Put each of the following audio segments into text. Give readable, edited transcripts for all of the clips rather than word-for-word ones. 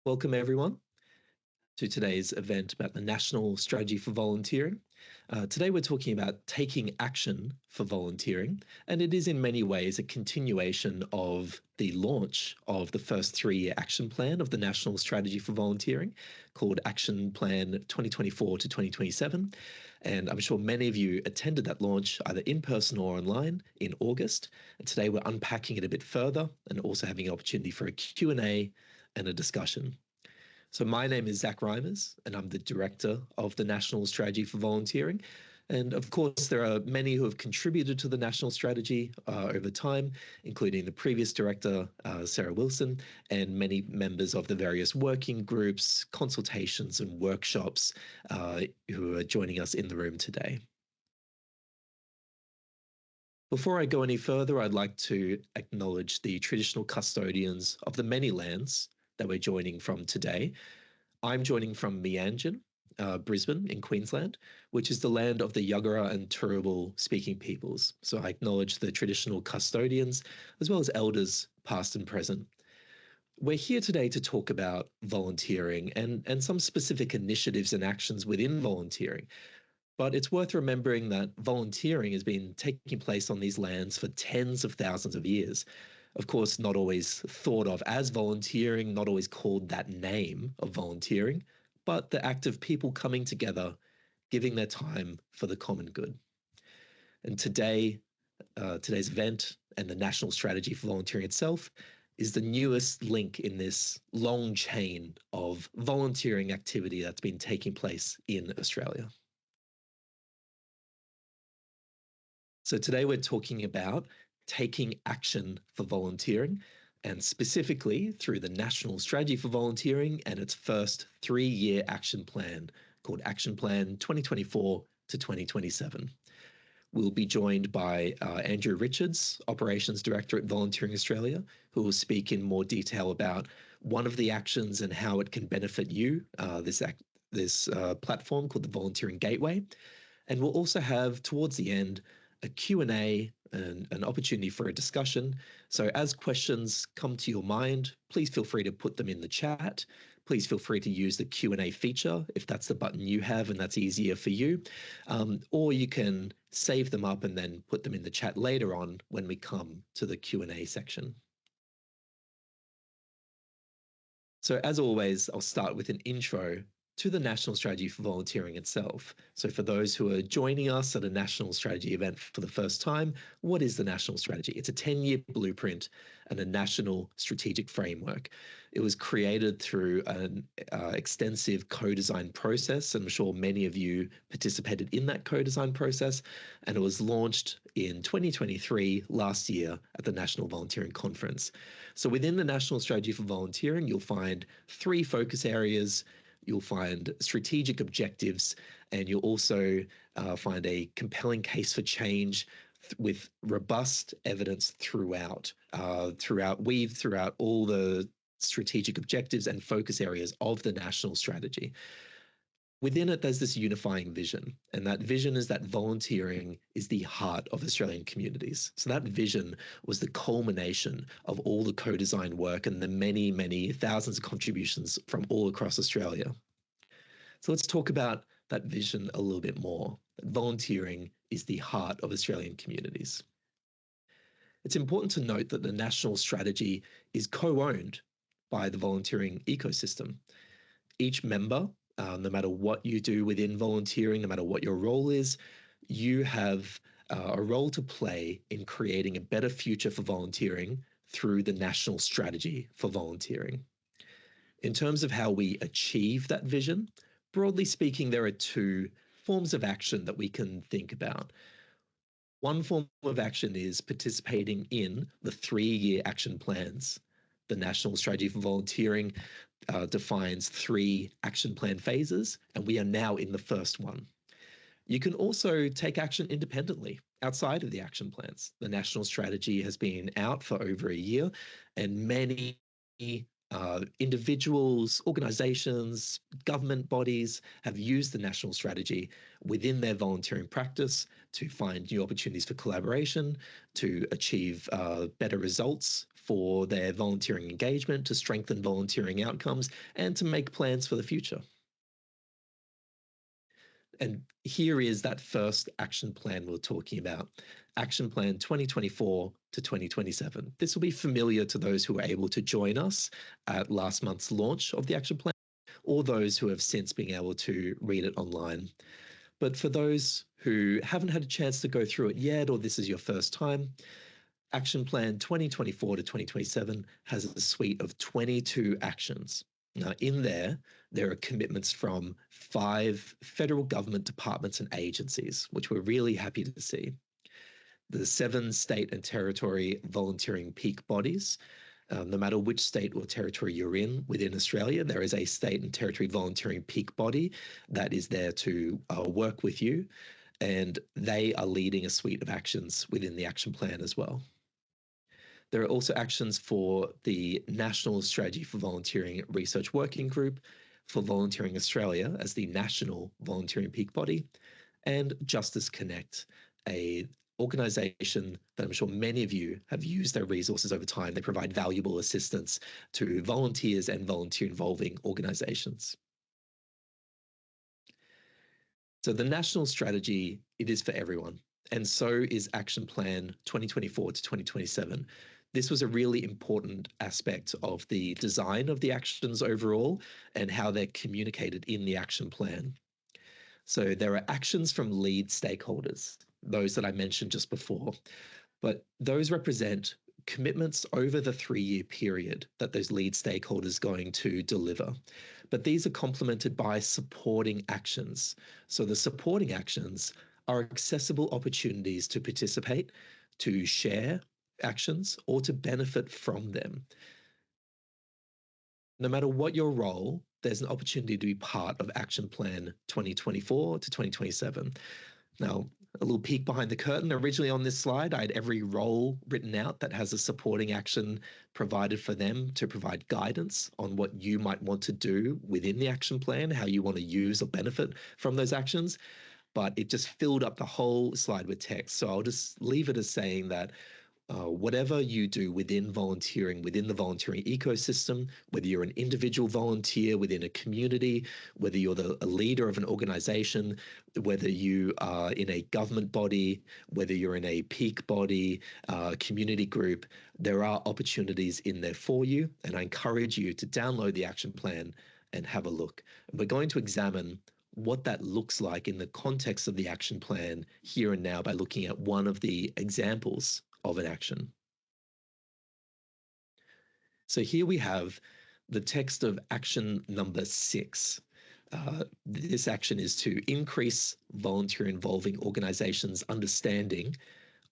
Welcome, everyone, to today's event about the National Strategy for Volunteering. Today, we're talking about taking action for volunteering, and it is in many ways a continuation of the launch of the first three-year action plan of the National Strategy for Volunteering, called Action Plan 2024 to 2027. And I'm sure many of you attended that launch either in person or online in August. And today, we're unpacking it a bit further and also having an opportunity for a Q&A and a discussion. So my name is Zach Reimers, and I'm the director of the National Strategy for Volunteering. And of course, there are many who have contributed to the national strategy over time, including the previous director, Sarah Wilson, and many members of the various working groups, consultations, and workshops who are joining us in the room today. Before I go any further, I'd like to acknowledge the traditional custodians of the many lands that we're joining from today. I'm joining from Meanjin, Brisbane in Queensland, which is the land of the Yagara and Turrbal speaking peoples. So I acknowledge the traditional custodians as well as elders past and present. We're here today to talk about volunteering and some specific initiatives and actions within volunteering. But it's worth remembering that volunteering has been taking place on these lands for tens of thousands of years. Of course, not always thought of as volunteering, not always called that name of volunteering, but the act of people coming together, giving their time for the common good. And today's event and the National Strategy for Volunteering itself is the newest link in this long chain of volunteering activity that's been taking place in Australia. So today we're talking about taking action for volunteering, and specifically through the National Strategy for Volunteering and its first three-year action plan called Action Plan 2024 to 2027. We'll be joined by Andrew Richards, Operations Director at Volunteering Australia, who will speak in more detail about one of the actions and how it can benefit you, this platform called the Volunteering Gateway. And we'll also have, towards the end, a Q&A and an opportunity for a discussion. So as questions come to your mind, please feel free to put them in the chat. Please feel free to use the Q&A feature if that's the button you have and that's easier for you. Or you can save them up and then put them in the chat later on when we come to the Q&A section. So as always, I'll start with an intro to the National Strategy for Volunteering itself. So for those who are joining us at a National Strategy event for the first time, what is the National Strategy? It's a 10-year blueprint and a national strategic framework. It was created through an extensive co-design process. I'm sure many of you participated in that co-design process, and it was launched in 2023, last year, at the National Volunteering Conference. So within the National Strategy for Volunteering, you'll find three focus areas. You'll find strategic objectives, and you'll also find a compelling case for change with robust evidence throughout all the strategic objectives and focus areas of the national strategy. Within it, there's this unifying vision, and that vision is that volunteering is the heart of Australian communities. So that vision was the culmination of all the co-design work and the many, many thousands of contributions from all across Australia. So let's talk about that vision a little bit more. Volunteering is the heart of Australian communities. It's important to note that the national strategy is co-owned by the volunteering ecosystem. Each member, no matter what you do within volunteering, no matter what your role is, you have a role to play in creating a better future for volunteering through the National Strategy for Volunteering. In terms of how we achieve that vision, broadly speaking, there are two forms of action that we can think about. One form of action is participating in the three-year action plans. The National Strategy for Volunteering defines three action plan phases, and we are now in the first one. You can also take action independently outside of the action plans. The National Strategy has been out for over a year, and many individuals, organizations, government bodies have used the national strategy within their volunteering practice to find new opportunities for collaboration, to achieve better results for their volunteering engagement, to strengthen volunteering outcomes, and to make plans for the future. And here is that first action plan we're talking about. Action Plan 2024 to 2027. This will be familiar to those who were able to join us at last month's launch of the action plan, or those who have since been able to read it online. But for those who haven't had a chance to go through it yet, or this is your first time, Action Plan 2024 to 2027 has a suite of 22 actions. Now, in there are commitments from 5 federal government departments and agencies, which we're really happy to see. The 7 state and territory volunteering peak bodies. No matter which state or territory you're in within Australia, there is a state and territory volunteering peak body that is there to work with you, and they are leading a suite of actions within the action plan as well. There are also actions for the National Strategy for Volunteering Research Working Group, for Volunteering Australia as the national volunteering peak body, and Justice Connect, a organisation that I'm sure many of you have used their resources over time. They provide valuable assistance to volunteers and volunteer-involving organisations. So the national strategy, it is for everyone. And so is Action Plan 2024 to 2027. This was a really important aspect of the design of the actions overall and how they're communicated in the action plan. So there are actions from lead stakeholders, those that I mentioned just before, but those represent commitments over the 3-year period that those lead stakeholders are going to deliver. But these are complemented by supporting actions. So the supporting actions are accessible opportunities to participate, to share actions, or to benefit from them. No matter what your role, there's an opportunity to be part of Action Plan 2024 to 2027. Now, a little peek behind the curtain. Originally on this slide, I had every role written out that has a supporting action provided for them to provide guidance on what you might want to do within the action plan, how you want to use or benefit from those actions. But it just filled up the whole slide with text. So I'll just leave it as saying that whatever you do within volunteering, within the volunteering ecosystem, whether you're an individual volunteer within a community, whether you're a leader of an organization, whether you are in a government body, whether you're in a peak body, community group, there are opportunities in there for you. And I encourage you to download the action plan and have a look. And we're going to examine what that looks like in the context of the action plan here and now by looking at one of the examples of an action. So here we have the text of action number 6. This action is to increase volunteer-involving organizations' understanding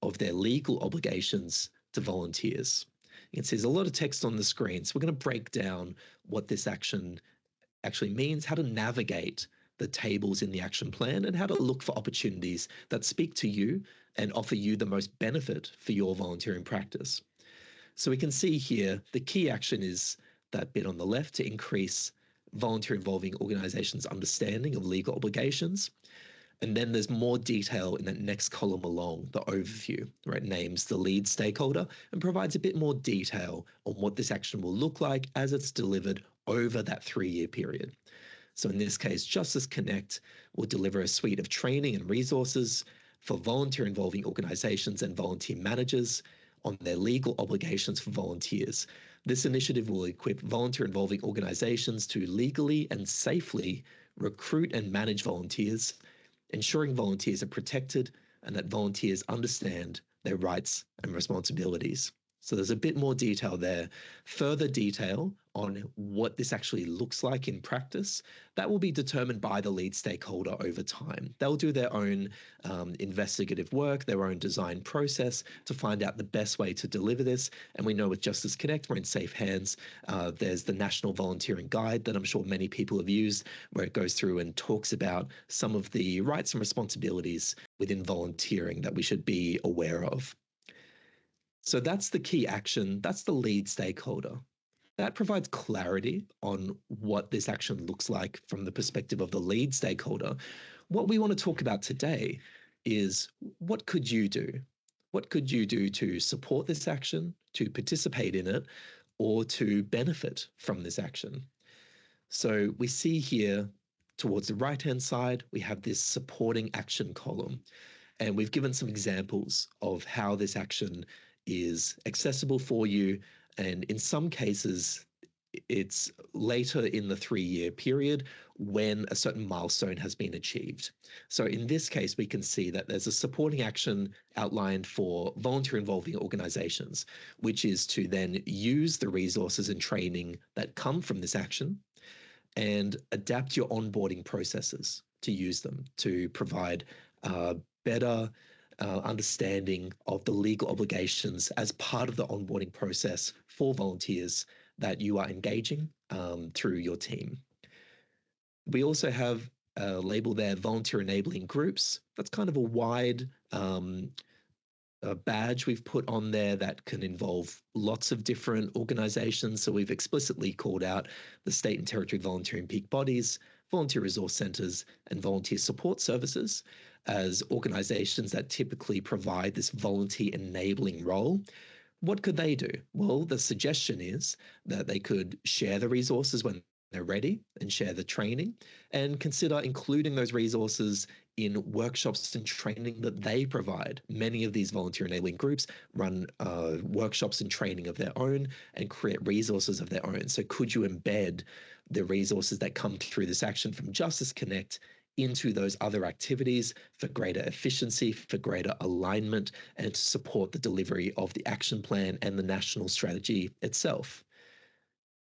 of their legal obligations to volunteers. You can see there's a lot of text on the screen, so we're going to break down what this action actually means, how to navigate the tables in the action plan, and how to look for opportunities that speak to you and offer you the most benefit for your volunteering practice. So we can see here the key action is that bit on the left, to increase volunteer-involving organizations' understanding of legal obligations. And then there's more detail in that next column along, the overview, right? Names the lead stakeholder and provides a bit more detail on what this action will look like as it's delivered over that 3-year period. So in this case, Justice Connect will deliver a suite of training and resources for volunteer-involving organizations and volunteer managers on their legal obligations for volunteers. This initiative will equip volunteer-involving organizations to legally and safely recruit and manage volunteers, ensuring volunteers are protected and that volunteers understand their rights and responsibilities. So there's a bit more detail there. Further detail on what this actually looks like in practice, that will be determined by the lead stakeholder over time. They'll do their own investigative work, their own design process to find out the best way to deliver this. And we know with Justice Connect, we're in safe hands. There's the National Volunteering Guide that I'm sure many people have used, where it goes through and talks about some of the rights and responsibilities within volunteering that we should be aware of. So that's the key action. That's the lead stakeholder. That provides clarity on what this action looks like from the perspective of the lead stakeholder. What we want to talk about today is what could you do? What could you do to support this action, to participate in it, or to benefit from this action? So we see here towards the right-hand side, we have this supporting action column. And we've given some examples of how this action is accessible for you. And in some cases, it's later in the 3-year period when a certain milestone has been achieved. So in this case, we can see that there's a supporting action outlined for volunteer involving organizations, which is to then use the resources and training that come from this action and adapt your onboarding processes to use them to provide better understanding of the legal obligations as part of the onboarding process for volunteers that you are engaging through your team. We also have a label there, volunteer enabling groups. That's kind of a wide badge we've put on there that can involve lots of different organizations. So we've explicitly called out the state and territory volunteering peak bodies, volunteer resource centers, and volunteer support services as organizations that typically provide this volunteer enabling role. What could they do? Well, the suggestion is that they could share the resources when they're ready and share the training, and consider including those resources in workshops and training that they provide. Many of these volunteer enabling groups run workshops and training of their own and create resources of their own. So could you embed the resources that come through this action from Justice Connect into those other activities for greater efficiency, for greater alignment, and to support the delivery of the action plan and the national strategy itself?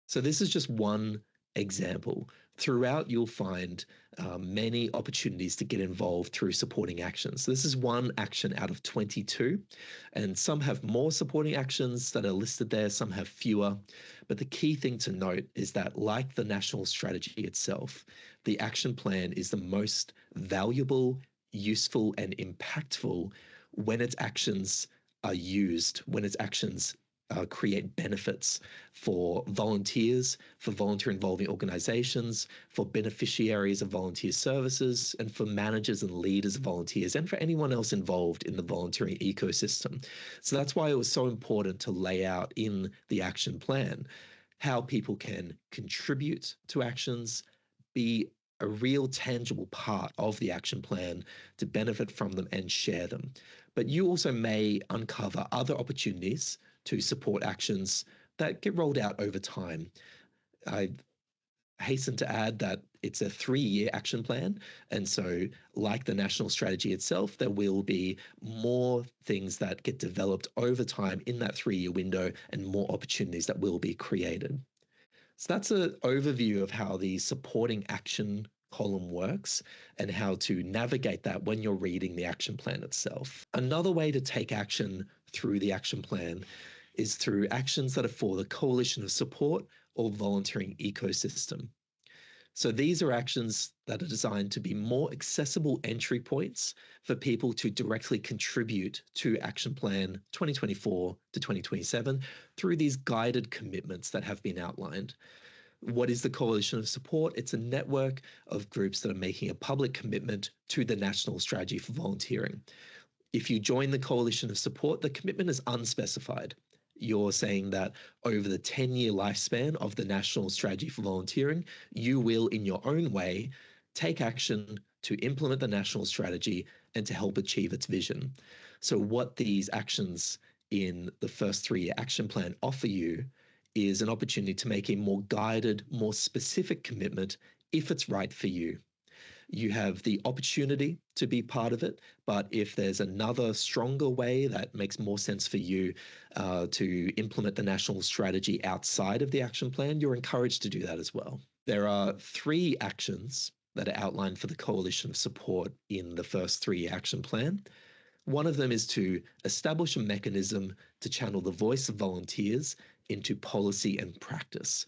So this is just one example. Throughout, you'll find many opportunities to get involved through supporting actions. So this is one action out of 22, and some have more supporting actions that are listed there, some have fewer. But the key thing to note is that, like the national strategy itself, the action plan is the most valuable, useful, and impactful when its actions are used, when its actions create benefits for volunteers, for volunteer involving organizations, for beneficiaries of volunteer services, and for managers and leaders of volunteers, and for anyone else involved in the volunteering ecosystem. So that's why it was so important to lay out in the action plan how people can contribute to actions, be a real tangible part of the action plan to benefit from them and share them. But you also may uncover other opportunities to support actions that get rolled out over time. I hasten to add that it's a 3-year action plan. And so, like the national strategy itself, there will be more things that get developed over time in that 3-year window and more opportunities that will be created. So that's an overview of how the supporting action column works and how to navigate that when you're reading the action plan itself. Another way to take action through the action plan is through actions that are for the coalition of support or volunteering ecosystem. So these are actions that are designed to be more accessible entry points for people to directly contribute to Action Plan 2024 to 2027 through these guided commitments that have been outlined. What is the Coalition of Support? It's a network of groups that are making a public commitment to the National Strategy for Volunteering. If you join the Coalition of Support, the commitment is unspecified. You're saying that over the 10-year lifespan of the National Strategy for Volunteering, you will, in your own way, take action to implement the national strategy and to help achieve its vision. So what these actions in the first 3-year action plan offer you is an opportunity to make a more guided, more specific commitment if it's right for you. You have the opportunity to be part of it, but if there's another stronger way that makes more sense for you to implement the national strategy outside of the action plan, you're encouraged to do that as well. There are 3 actions that are outlined for the Coalition of Support in the first 3-year action plan. One of them is to establish a mechanism to channel the voice of volunteers into policy and practice.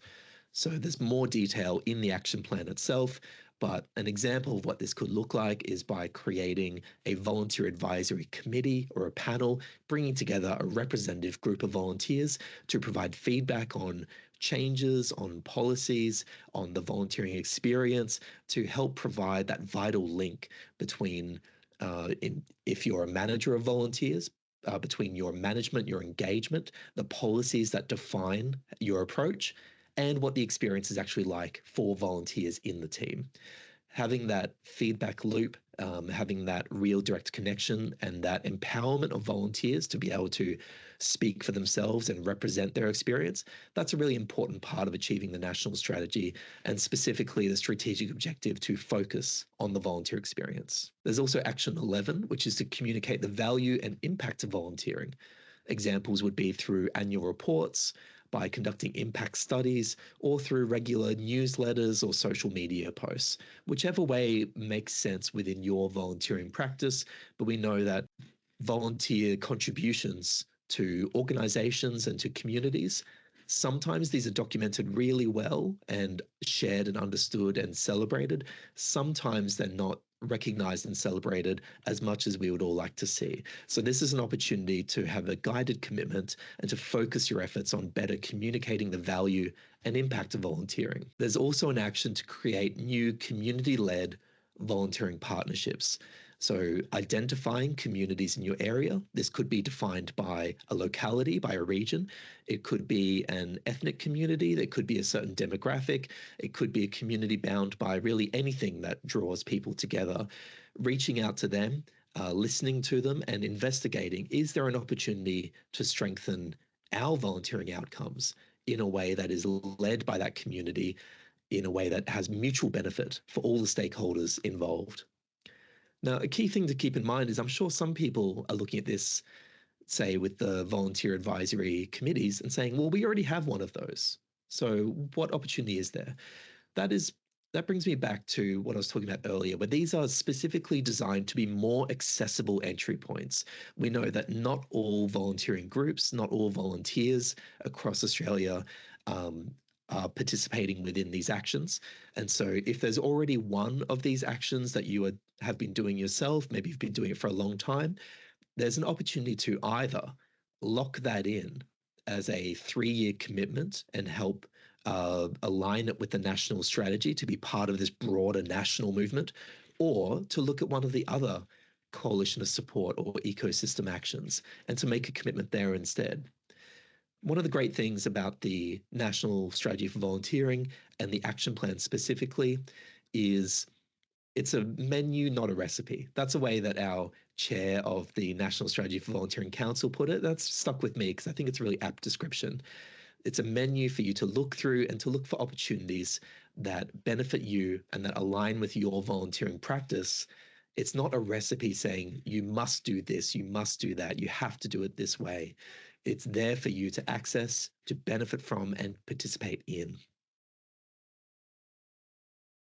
So there's more detail in the action plan itself, but an example of what this could look like is by creating a volunteer advisory committee or a panel, bringing together a representative group of volunteers to provide feedback on changes, on policies, on the volunteering experience to help provide that vital link between, if you're a manager of volunteers, between your management, your engagement, the policies that define your approach, and what the experience is actually like for volunteers in the team. Having that feedback loop, having that real direct connection and that empowerment of volunteers to be able to speak for themselves and represent their experience, that's a really important part of achieving the national strategy and specifically the strategic objective to focus on the volunteer experience. There's also Action 11, which is to communicate the value and impact of volunteering. Examples would be through annual reports, by conducting impact studies, or through regular newsletters or social media posts, whichever way makes sense within your volunteering practice. But we know that volunteer contributions to organizations and to communities, sometimes these are documented really well and shared and understood and celebrated. Sometimes they're not recognized and celebrated as much as we would all like to see. So this is an opportunity to have a guided commitment and to focus your efforts on better communicating the value and impact of volunteering. There's also an action to create new community-led volunteering partnerships. So identifying communities in your area. This could be defined by a locality, by a region. It could be an ethnic community. There could be a certain demographic. It could be a community bound by really anything that draws people together. Reaching out to them, listening to them and investigating, is there an opportunity to strengthen our volunteering outcomes in a way that is led by that community, in a way that has mutual benefit for all the stakeholders involved. Now, a key thing to keep in mind is I'm sure some people are looking at this, say, with the volunteer advisory committees and saying, well, we already have one of those. So what opportunity is there? That brings me back to what I was talking about earlier, where these are specifically designed to be more accessible entry points. We know that not all volunteering groups, not all volunteers across Australia are participating within these actions. And so if there's already one of these actions that you have been doing yourself, maybe you've been doing it for a long time, there's an opportunity to either lock that in as a 3-year commitment and help align it with the national strategy to be part of this broader national movement, or to look at one of the other coalition of support or ecosystem actions and to make a commitment there instead. One of the great things about the National Strategy for Volunteering and the action plan specifically is it's a menu, not a recipe. That's a way that our chair of the National Strategy for Volunteering Council put it. That's stuck with me because I think it's a really apt description. It's a menu for you to look through and to look for opportunities that benefit you and that align with your volunteering practice. It's not a recipe saying you must do this, you must do that, you have to do it this way. It's there for you to access, to benefit from, and participate in.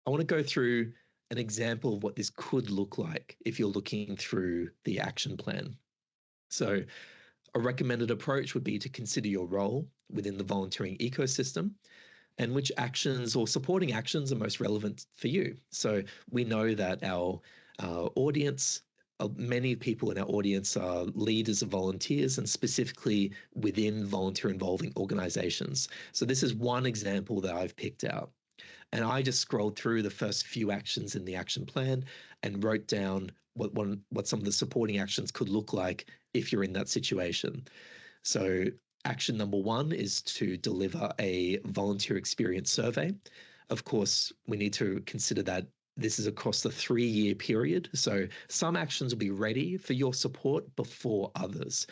I want to go through an example of what this could look like if you're looking through the action plan. So a recommended approach would be to consider your role within the volunteering ecosystem and which actions or supporting actions are most relevant for you. So we know that our audience, many people in our audience are leaders of volunteers and specifically within volunteer involving organizations. So this is one example that I've picked out. And I just scrolled through the first few actions in the action plan and wrote down what some of the supporting actions could look like if you're in that situation. So action number 1 is to deliver a volunteer experience survey. Of course, we need to consider that this is across the 3-year period. So some actions will be ready for your support before others.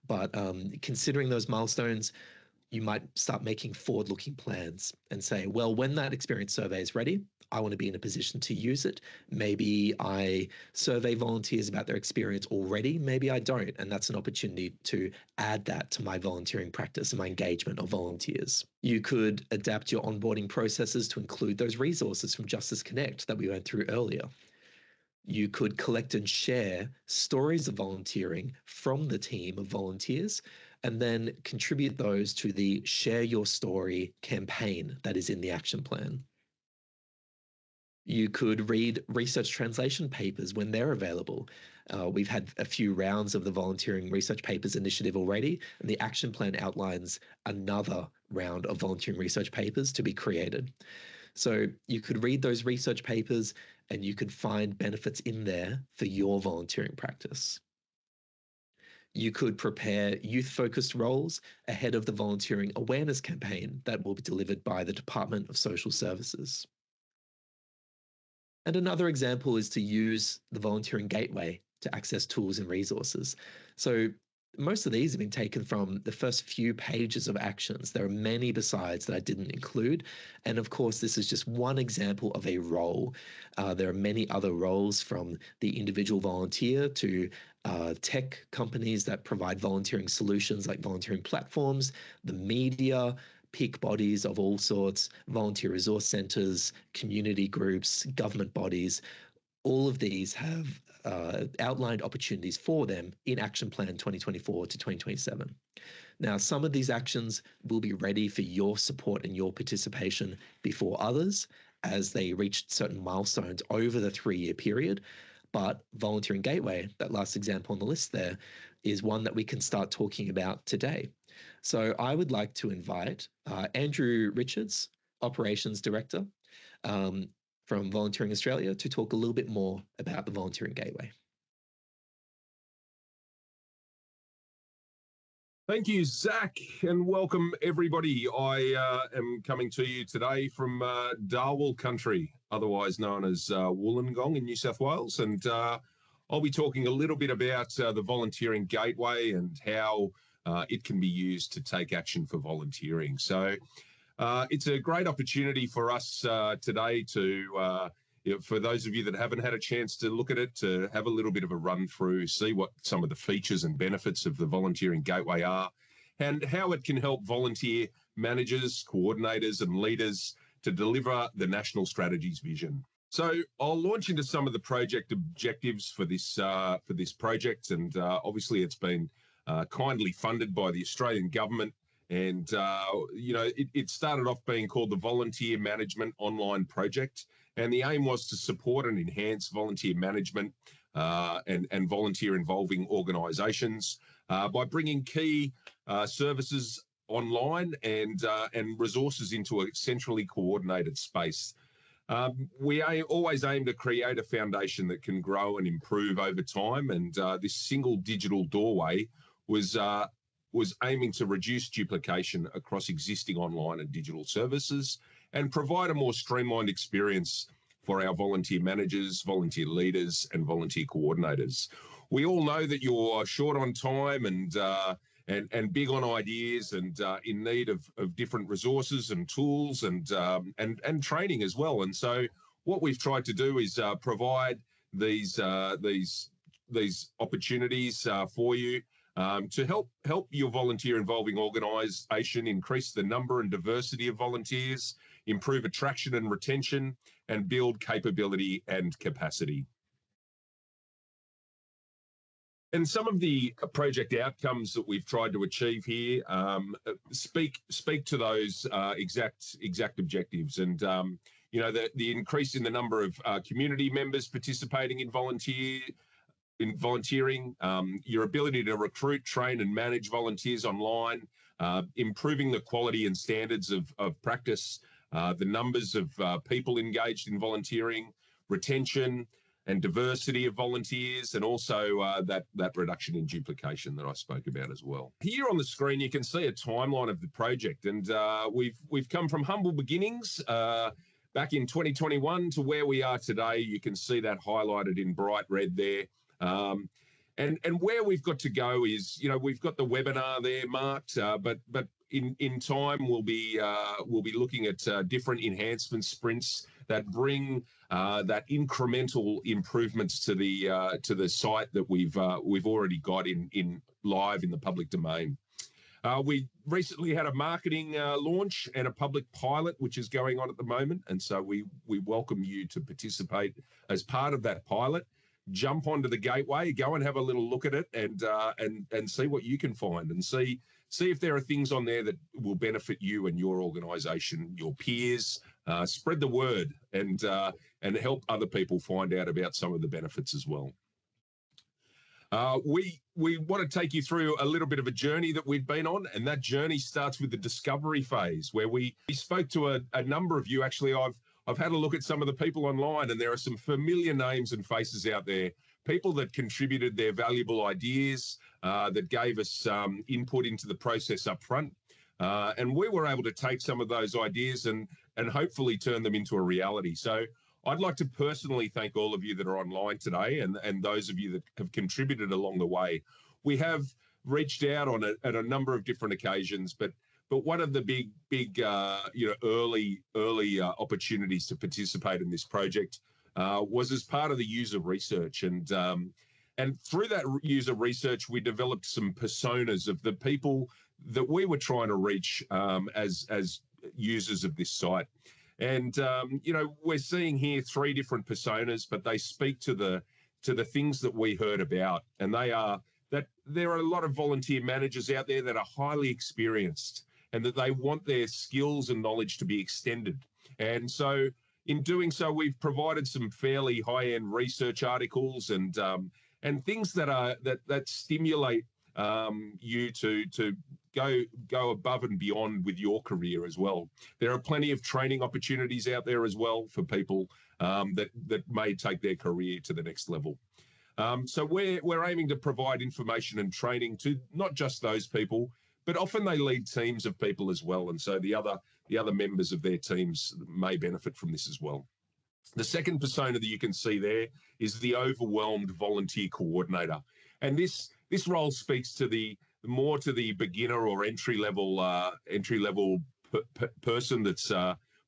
But considering those milestones, you might start making forward-looking plans and say, well, when that experience survey is ready, I want to be in a position to use it. Maybe I survey volunteers about their experience already. Maybe I don't. And that's an opportunity to add that to my volunteering practice and my engagement of volunteers. You could adapt your onboarding processes to include those resources from Justice Connect that we went through earlier. You could collect and share stories of volunteering from the team of volunteers and then contribute those to the Share Your Story campaign that is in the action plan. You could read research translation papers when they're available. We've had a few rounds of the Volunteering Research Papers Initiative already, and the action plan outlines another round of volunteering research papers to be created. So you could read those research papers and you could find benefits in there for your volunteering practice. You could prepare youth-focused roles ahead of the volunteering awareness campaign that will be delivered by the Department of Social Services. And another example is to use the Volunteering Gateway to access tools and resources. So most of these have been taken from the first few pages of actions. There are many besides that I didn't include. And of course, this is just one example of a role. There are many other roles, from the individual volunteer to tech companies that provide volunteering solutions like volunteering platforms, the media, peak bodies of all sorts, volunteer resource centers, community groups, government bodies. All of these have outlined opportunities for them in Action Plan 2024 to 2027. Now, some of these actions will be ready for your support and your participation before others as they reach certain milestones over the 3-year period. But Volunteering Gateway, that last example on the list there, is one that we can start talking about today. So I would like to invite Andrew Richards, Operations Director, from Volunteering Australia, to talk a little bit more about the Volunteering Gateway. Thank you, Zach, and welcome everybody. I am coming to you today from Darwin country, otherwise known as Wollongong in New South Wales, and I'll be talking a little bit about the Volunteering Gateway and how it can be used to take action for volunteering. So it's a great opportunity for us today to, for those of you that haven't had a chance to look at it, to have a little bit of a run through, see what some of the features and benefits of the Volunteering Gateway are, and how it can help volunteer managers, coordinators and leaders to deliver the national strategy's vision. So I'll launch into some of the project objectives for this project, and obviously it's been kindly funded by the Australian government. And, it started off being called the Volunteer Management Online Project. And the aim was to support and enhance volunteer management and volunteer involving organisations by bringing key services online and resources into a centrally coordinated space. We always aim to create a foundation that can grow and improve over time. And this single digital doorway was aiming to reduce duplication across existing online and digital services and provide a more streamlined experience for our volunteer managers, volunteer leaders and volunteer coordinators. We all know that you're short on time and big on ideas and in need of different resources and tools and training as well. And so what we've tried to do is provide these opportunities for you to help your volunteer involving organisation increase the number and diversity of volunteers, improve attraction and retention, and build capability and capacity. And some of the project outcomes that we've tried to achieve here speak to those exact objectives. And the increase in the number of community members participating in volunteering, your ability to recruit, train and manage volunteers online, improving the quality and standards of practice, the numbers of people engaged in volunteering, retention and diversity of volunteers, and also that reduction in duplication that I spoke about as well. Here on the screen, you can see a timeline of the project, and we've come from humble beginnings back in 2021 to where we are today. You can see that highlighted in bright red there. And where we've got to go is, we've got the webinar there marked, but in time we'll be looking at different enhancement sprints that bring that incremental improvements to the site that we've already got in live in the public domain. We recently had a marketing launch and a public pilot, which is going on at the moment, and so we welcome you to participate as part of that pilot. Jump onto the gateway, go and have a little look at it, and see what you can find, and see if there are things on there that will benefit you and your organisation, your peers. Spread the word and help other people find out about some of the benefits as well. We want to take you through a little bit of a journey that we've been on, and that journey starts with the discovery phase, where we spoke to a number of you. Actually, I've had a look at some of the people online, and there are some familiar names and faces out there, people that contributed their valuable ideas, that gave us input into the process up front. And we were able to take some of those ideas and hopefully turn them into a reality. So I'd like to personally thank all of you that are online today, and those of you that have contributed along the way. We have reached out on at a number of different occasions, but one of the big early opportunities to participate in this project was as part of the user research, and through that user research, we developed some personas of the people that we were trying to reach as users of this site. And we're seeing here 3 different personas, but they speak to the things that we heard about, and they are that there are a lot of volunteer managers out there that are highly experienced, and that they want their skills and knowledge to be extended. And so in doing so, we've provided some fairly high-end research articles and things that stimulate you to go above and beyond with your career as well. There are plenty of training opportunities out there as well for people that may take their career to the next level. So we're aiming to provide information and training to not just those people, but often they lead teams of people as well, and so the other members of their teams may benefit from this as well. The second persona that you can see there is the overwhelmed volunteer coordinator, and this role speaks to the beginner or entry level person that's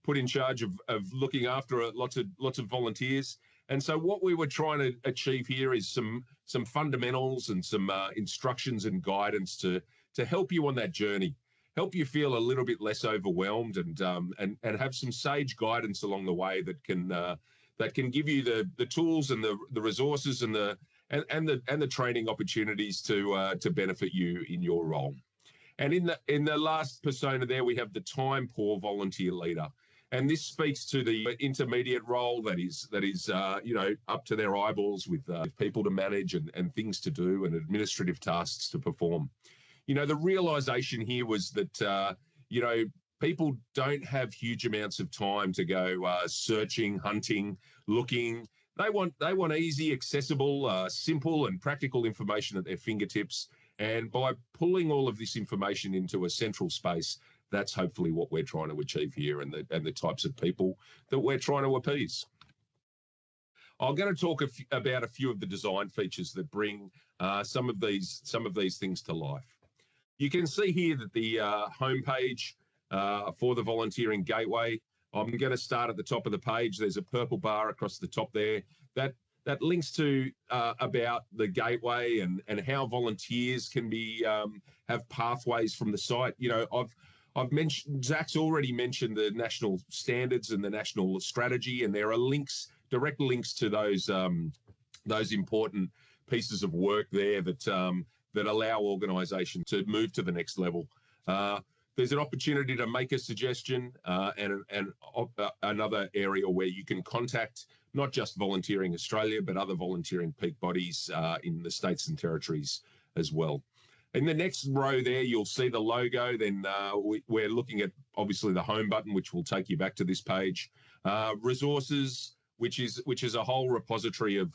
put in charge of looking after lots of volunteers. And so what we were trying to achieve here is some fundamentals and some instructions and guidance to help you on that journey, help you feel a little bit less overwhelmed, and have some sage guidance along the way that can give you the tools and the resources and the training opportunities to benefit you in your role. And in the last persona there, we have the time poor volunteer leader, and this speaks to the intermediate role that is up to their eyeballs with people to manage and things to do and administrative tasks to perform. The realization here was that people don't have huge amounts of time to go searching, hunting, looking. They want easy, accessible, simple and practical information at their fingertips. And by pulling all of this information into a central space, that's hopefully what we're trying to achieve here, and the types of people that we're trying to appease. I'm going to talk about a few of the design features that bring some of these things to life. You can see here that the homepage for the Volunteering Gateway, I'm going to start at the top of the page. There's a purple bar across the top there that links to about the gateway and how volunteers can have pathways from the site. I've mentioned, Zach's already mentioned the national standards and the national strategy, and there are direct links to those important pieces of work there that allow organisations to move to the next level. There's an opportunity to make a suggestion and another area where you can contact not just Volunteering Australia, but other volunteering peak bodies in the states and territories as well. In the next row there, you'll see the logo. Then we're looking at, obviously, the home button, which will take you back to this page. Resources, which is a whole repository of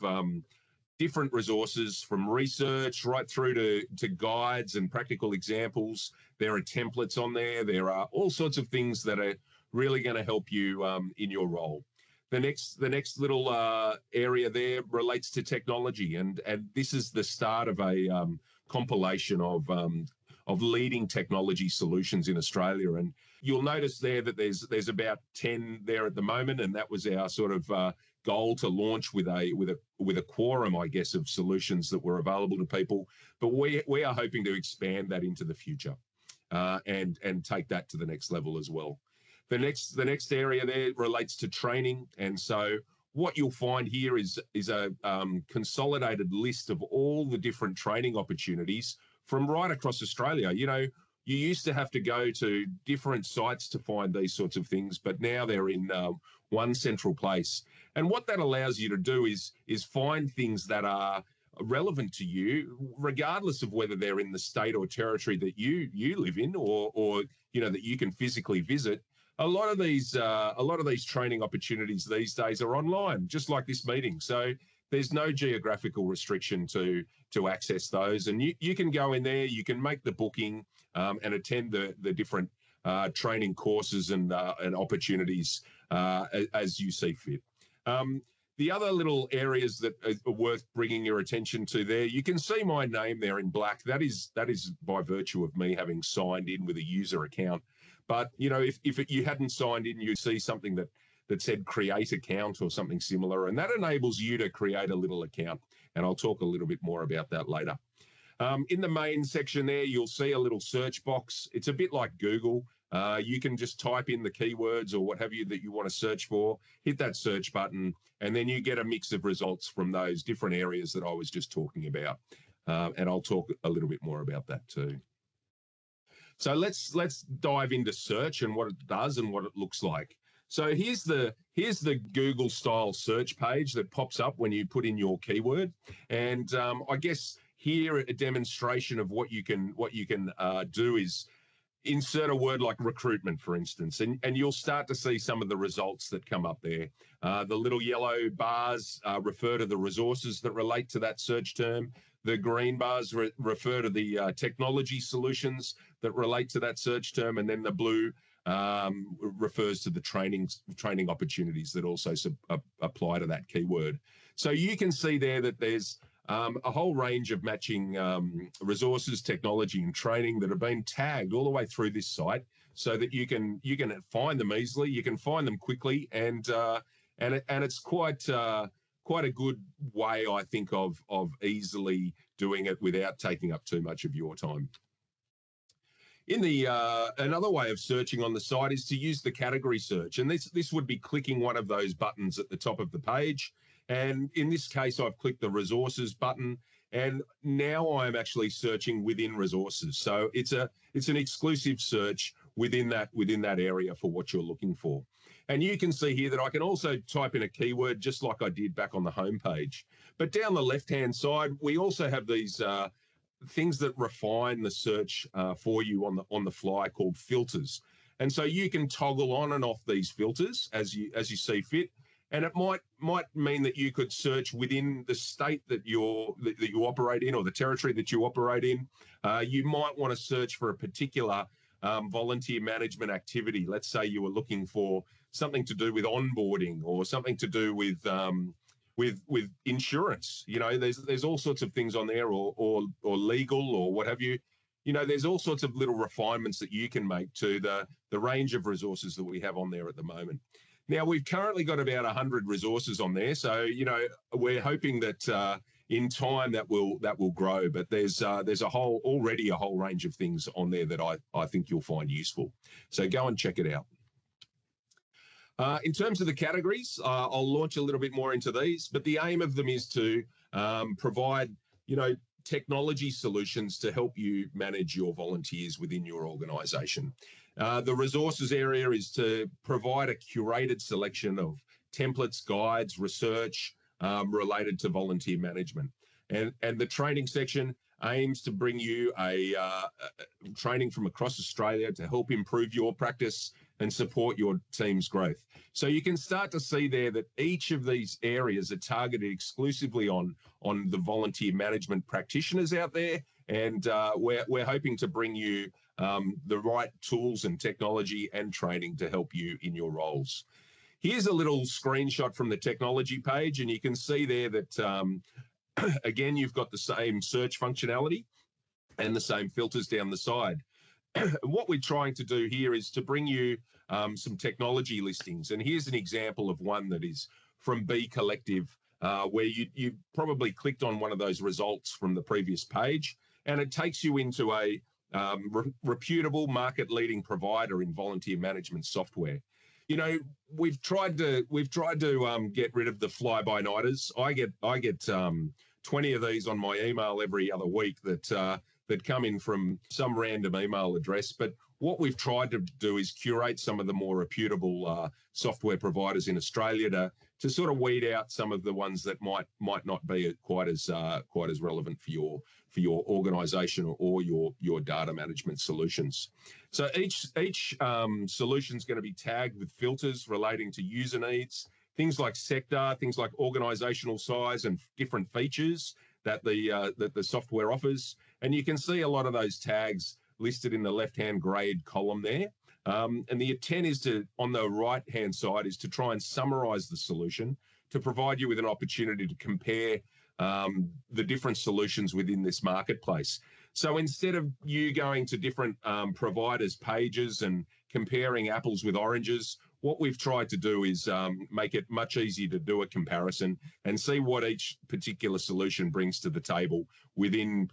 different resources, from research right through to guides and practical examples. There are templates on there. There are all sorts of things that are really going to help you in your role. The next little area there relates to technology, and this is the start of a compilation of leading technology solutions in Australia. And you'll notice there that there's about 10 there at the moment, and that was our sort of goal to launch with a quorum, I guess, of solutions that were available to people. But we are hoping to expand that into the future and take that to the next level as well. The next area there relates to training, and so what you'll find here is a consolidated list of all the different training opportunities from right across Australia. You used to have to go to different sites to find these sorts of things, but now they're in one central place. And what that allows you to do is find things that are relevant to you, regardless of whether they're in the state or territory that you live in, or that you can physically visit. A lot of these training opportunities these days are online, just like this meeting. So there's no geographical restriction to access those, and you can go in there, you can make the booking, and attend the different training courses and opportunities as you see fit. The other little areas that are worth bringing your attention to there, you can see my name there in black. That is by virtue of me having signed in with a user account. But, if you hadn't signed in, you'd see something that said create account or something similar, and that enables you to create a little account. And I'll talk a little bit more about that later. In the main section there, you'll see a little search box. It's a bit like Google. You can just type in the keywords or what have you that you want to search for, hit that search button, and then you get a mix of results from those different areas that I was just talking about. And I'll talk a little bit more about that too. So let's dive into search and what it does and what it looks like. So here's the Google style search page that pops up when you put in your keyword. And I guess here a demonstration of what you can do is insert a word like recruitment, for instance, and you'll start to see some of the results that come up there. The little yellow bars refer to the resources that relate to that search term. The green bars refer to the technology solutions that relate to that search term, and then the blue refers to the training opportunities that also apply to that keyword. So you can see there that there's a whole range of matching resources, technology, and training that have been tagged all the way through this site, so that you can find them easily, you can find them quickly, and it's quite a good way, I think, of easily doing it without taking up too much of your time. In the another way of searching on the site is to use the category search, and this would be clicking one of those buttons at the top of the page. And in this case, I've clicked the resources button, and now I'm actually searching within resources. So it's an exclusive search within that area for what you're looking for. And you can see here that I can also type in a keyword just like I did back on the home page. But down the left-hand side, we also have these things that refine the search for you on the fly, called filters. And so you can toggle on and off these filters as you see fit. And it might mean that you could search within the state that you operate in, or the territory that you operate in. You might want to search for a particular volunteer management activity. Let's say you were looking for something to do with onboarding, or something to do with insurance. There's all sorts of things on there, or legal, or what have you. There's all sorts of little refinements that you can make to the range of resources that we have on there at the moment. Now, we've currently got about 100 resources on there, so we're hoping that in time that will grow. But there's already a whole range of things on there that I think you'll find useful. So go and check it out. In terms of the categories, I'll launch a little bit more into these, but the aim of them is to provide technology solutions to help you manage your volunteers within your organisation. The resources area is to provide a curated selection of templates, guides, research related to volunteer management. And the training section aims to bring you a training from across Australia to help improve your practice and support your team's growth. So you can start to see there that each of these areas are targeted exclusively on the volunteer management practitioners out there, and we're hoping to bring you the right tools and technology and training to help you in your roles. Here's a little screenshot from the technology page, and you can see there that, again, you've got the same search functionality and the same filters down the side. What we're trying to do here is to bring you some technology listings. And here's an example of one that is from B Collective, where you probably clicked on one of those results from the previous page, and it takes you into a reputable market-leading provider in volunteer management software. We've tried to get rid of the fly-by-nighters. I get 20 of these on my email every other week that that come in from some random email address. But what we've tried to do is curate some of the more reputable software providers in Australia to sort of weed out some of the ones that might not be quite as relevant for your organisation or your data management solutions. So each solution is going to be tagged with filters relating to user needs, things like sector, things like organisational size, and different features that the software offers. And you can see a lot of those tags listed in the left-hand grade column there. And the intent is on the right-hand side, is to try and summarise the solution to provide you with an opportunity to compare the different solutions within this marketplace. So instead of you going to different providers' pages and comparing apples with oranges, what we've tried to do is make it much easier to do a comparison and see what each particular solution brings to the table within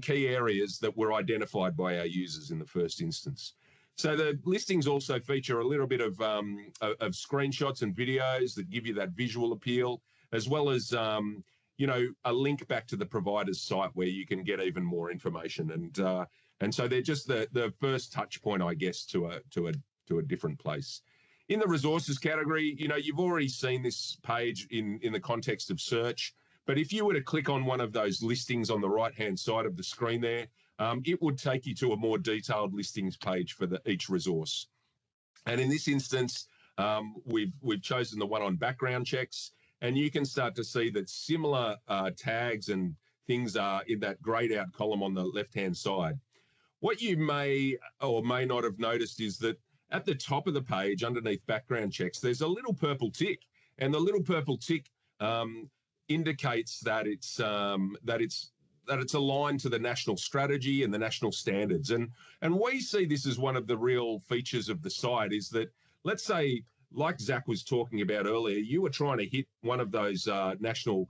key areas that were identified by our users in the first instance. So the listings also feature a little bit of screenshots and videos that give you that visual appeal, as well as a link back to the provider's site where you can get even more information. And so they're just the first touch point, I guess, to a different place. In the resources category, you've already seen this page in the context of search. But if you were to click on one of those listings on the right-hand side of the screen there, it would take you to a more detailed listings page for each resource. And in this instance, we've chosen the one on background checks, and you can start to see that similar tags and things are in that grayed out column on the left-hand side. What you may or may not have noticed is that at the top of the page, underneath background checks, there's a little purple tick, and the little purple tick indicates that it's aligned to the national strategy and the national standards. And we see this as one of the real features of the site, is that, let's say, like Zach was talking about earlier, you were trying to hit one of those national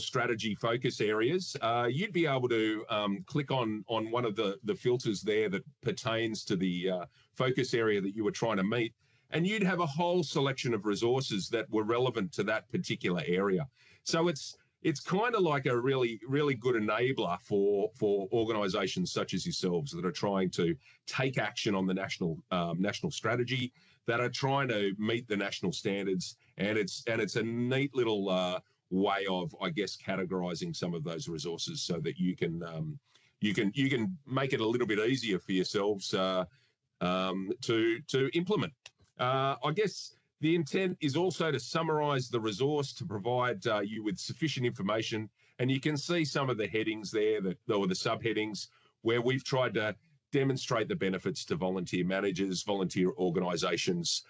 strategy focus areas. You'd be able to click on one of the filters there that pertains to the focus area that you were trying to meet, and you'd have a whole selection of resources that were relevant to that particular area. So it's kind of like a really, really good enabler for organisations such as yourselves that are trying to take action on the national strategy, that are trying to meet the national standards, and it's a neat little way of, I guess, categorising some of those resources so that you can make it a little bit easier for yourselves to implement. I guess the intent is also to summarise the resource to provide you with sufficient information, and you can see some of the headings there, or the subheadings, where we've tried to demonstrate the benefits to volunteer managers, volunteer organisations.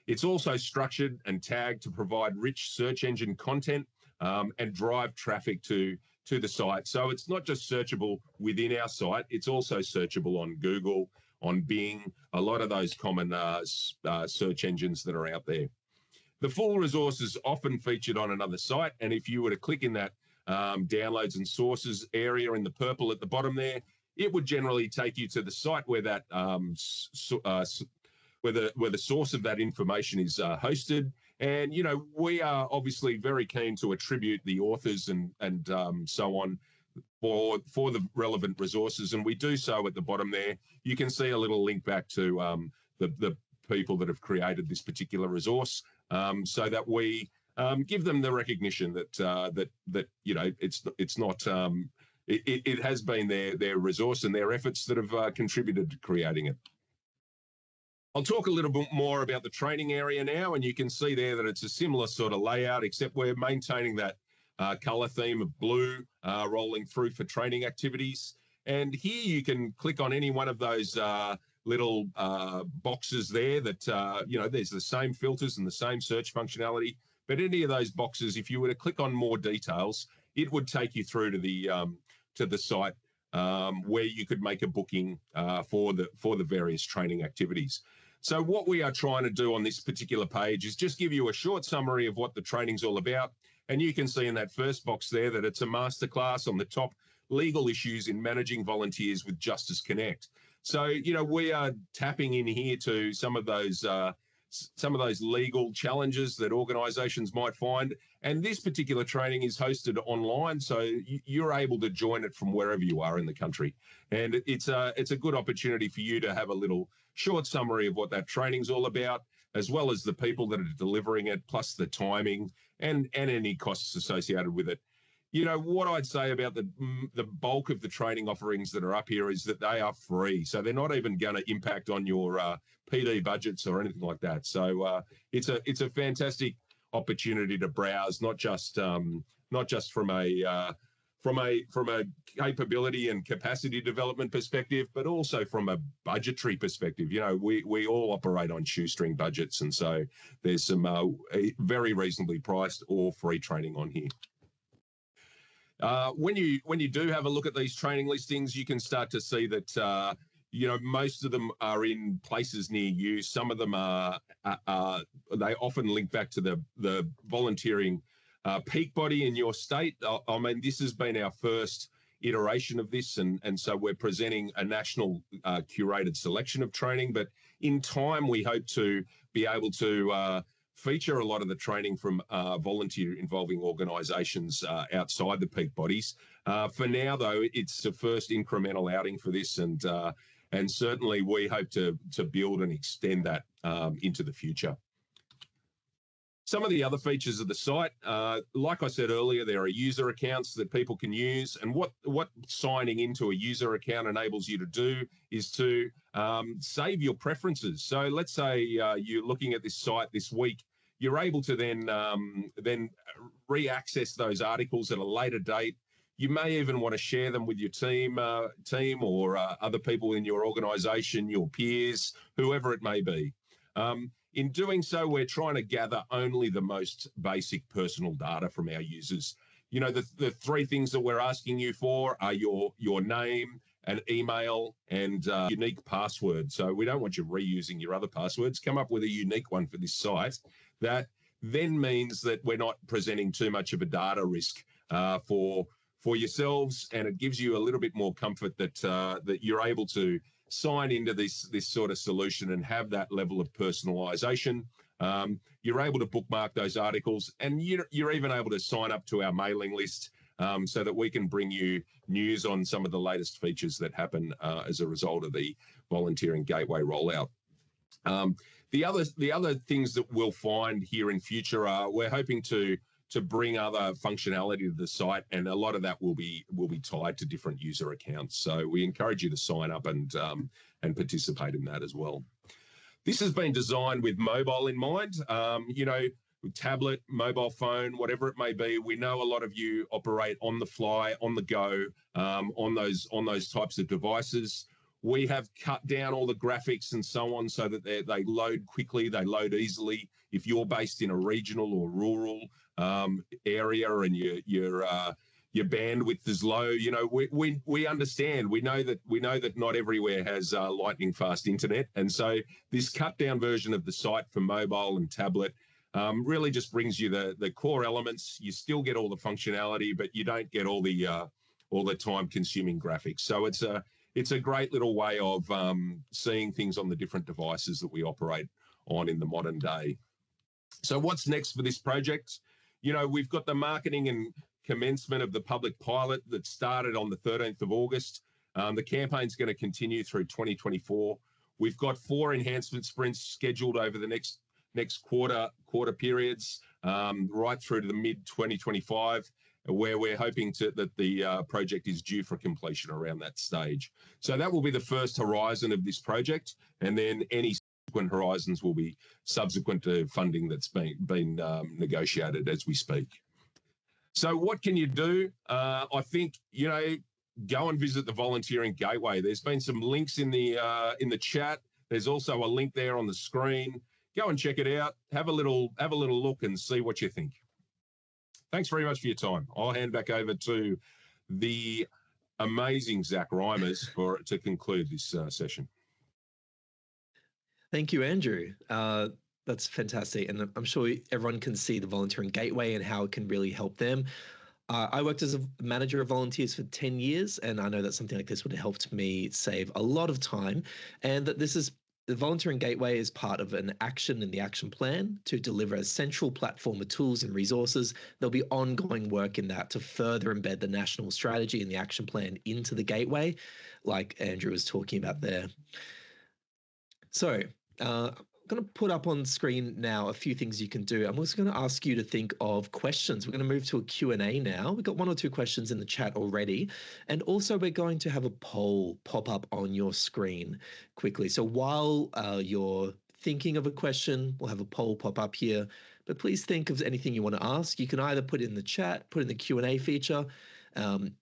It's also structured and tagged to provide rich search engine content and drive traffic to the site. So it's not just searchable within our site, it's also searchable on Google, on Bing, a lot of those common search engines that are out there. The full resource is often featured on another site, and if you were to click in that downloads and sources area in the purple at the bottom there, it would generally take you to the site where that where the source of that information is hosted. And we are obviously very keen to attribute the authors and so on for the relevant resources, and we do so at the bottom there. You can see a little link back to the people that have created this particular resource, so that we give them the recognition that it's not. It has been their resource and their efforts that have contributed to creating it. I'll talk a little bit more about the training area now, and you can see there that it's a similar sort of layout, except we're maintaining that colour theme of blue rolling through for training activities. And here you can click on any one of those little boxes there that, there's the same filters and the same search functionality. But any of those boxes, if you were to click on more details, it would take you through to the site where you could make a booking for the various training activities. So what we are trying to do on this particular page is just give you a short summary of what the training's all about. And you can see in that first box there that it's a masterclass on the top legal issues in managing volunteers with Justice Connect. So, we are tapping in here to some of those some of those legal challenges that organisations might find. And this particular training is hosted online, so you're able to join it from wherever you are in the country. And it's a good opportunity for you to have a little short summary of what that training's all about, as well as the people that are delivering it, plus the timing and any costs associated with it. You know, what I'd say about the bulk of the training offerings that are up here is that they are free. So they're not even going to impact on your PD budgets or anything like that. So it's a fantastic opportunity to browse, not just from a capability and capacity development perspective, but also from a budgetary perspective. You know, we all operate on shoestring budgets, and so there's some very reasonably priced or free training on here. When you do have a look at these training listings, you can start to see that you know, most of them are in places near you. Some of them are they often link back to the volunteering peak body in your state. I mean, this has been our first iteration of this, and so we're presenting a national curated selection of training. But in time, we hope to be able to feature a lot of the training from volunteer involving organisations outside the peak bodies. For now, though, it's the first incremental outing for this, and certainly we hope to build and extend that into the future. Some of the other features of the site, like I said earlier, there are user accounts that people can use, and what signing into a user account enables you to do is to save your preferences. So let's say you're looking at this site this week, you're able to then re-access those articles at a later date. You may even want to share them with your team or other people in your organisation, your peers, whoever it may be. In doing so, we're trying to gather only the most basic personal data from our users. You know, the three things that we're asking you for are your name, an email, and unique password. So we don't want you reusing your other passwords. Come up with a unique one for this site. That then means that we're not presenting too much of a data risk for yourselves, and it gives you a little bit more comfort that that you're able to sign into this sort of solution and have that level of personalisation. You're able to bookmark those articles, and you're even able to sign up to our mailing list so that we can bring you news on some of the latest features that happen as a result of the Volunteering Gateway rollout. The other things that we'll find here in future are we're hoping to bring other functionality to the site, and a lot of that will be tied to different user accounts. So we encourage you to sign up and participate in that as well. This has been designed with mobile in mind. You know, tablet, mobile phone, whatever it may be. We know a lot of you operate on the fly, on the go, on those types of devices. We have cut down all the graphics and so on so that they load quickly, they load easily. If you're based in a regional or rural area and your bandwidth is low, you know, we understand. We know that not everywhere has lightning fast internet, and so this cut down version of the site for mobile and tablet really just brings you the core elements. You still get all the functionality, but you don't get all the time consuming graphics. So it's a great little way of seeing things on the different devices that we operate on in the modern day. So what's next for this project? You know, we've got the marketing and commencement of the public pilot that started on the 13th of August. The campaign's going to continue through 2024. We've got 4 enhancement sprints scheduled over the next quarter periods, right through to the mid-2025, where we're hoping that the project is due for completion around that stage. So that will be the first horizon of this project, and then any subsequent horizons will be subsequent to funding that's been negotiated as we speak. So what can you do? I think, you know, go and visit the Volunteering Gateway. There's been some links in the chat. There's also a link there on the screen. Go and check it out. Have a little look and see what you think. Thanks very much for your time. I'll hand back over to the amazing Zach Reimers to conclude this session. Thank you, Andrew. That's fantastic. And I'm sure everyone can see the Volunteering Gateway and how it can really help them. I worked as a manager of volunteers for 10 years, and I know that something like this would have helped me save a lot of time, and that this is The Volunteering Gateway is part of an action in the action plan to deliver a central platform of tools and resources. There'll be ongoing work in that to further embed the national strategy and the action plan into the gateway, like Andrew was talking about there. So I'm going to put up on screen now a few things you can do. I'm also going to ask you to think of questions. We're going to move to a Q&A now. We've got 1 or 2 questions in the chat already. And also we're going to have a poll pop up on your screen quickly. So while you're thinking of a question, we'll have a poll pop up here. But please think of anything you want to ask. You can either put it in the chat, put it in the Q&A feature,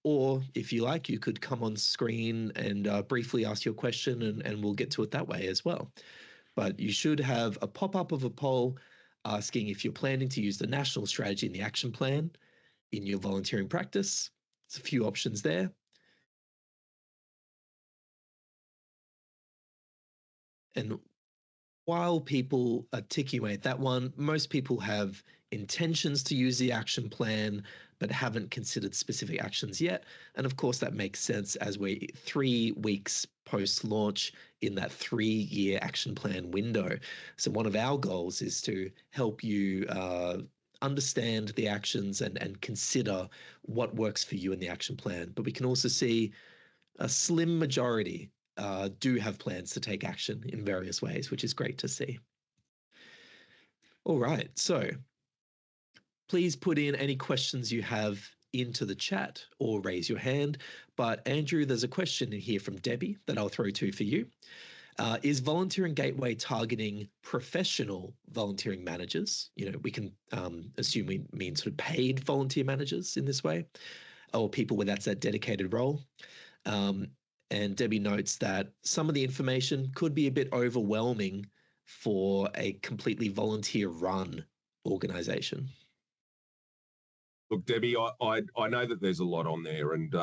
or if you like, you could come on screen and briefly ask your question and we'll get to it that way as well. But you should have a pop-up of a poll asking if you're planning to use the national strategy and the action plan in your volunteering practice. There's a few options there. And while people are ticking away at that one, most people have intentions to use the action plan, but haven't considered specific actions yet. And of course, that makes sense as we're 3 weeks post-launch in that 3-year action plan window. So one of our goals is to help you understand the actions and consider what works for you in the action plan. But we can also see a slim majority do have plans to take action in various ways, which is great to see. All right, so please put in any questions you have into the chat or raise your hand. But Andrew, there's a question in here from Debbie that I'll throw to for you. Is Volunteering Gateway targeting professional volunteering managers? You know, we can assume we mean sort of paid volunteer managers in this way, or people where that's a dedicated role. And Debbie notes that some of the information could be a bit overwhelming for a completely volunteer-run organization. Look, Debbie, I know that there's a lot on there, and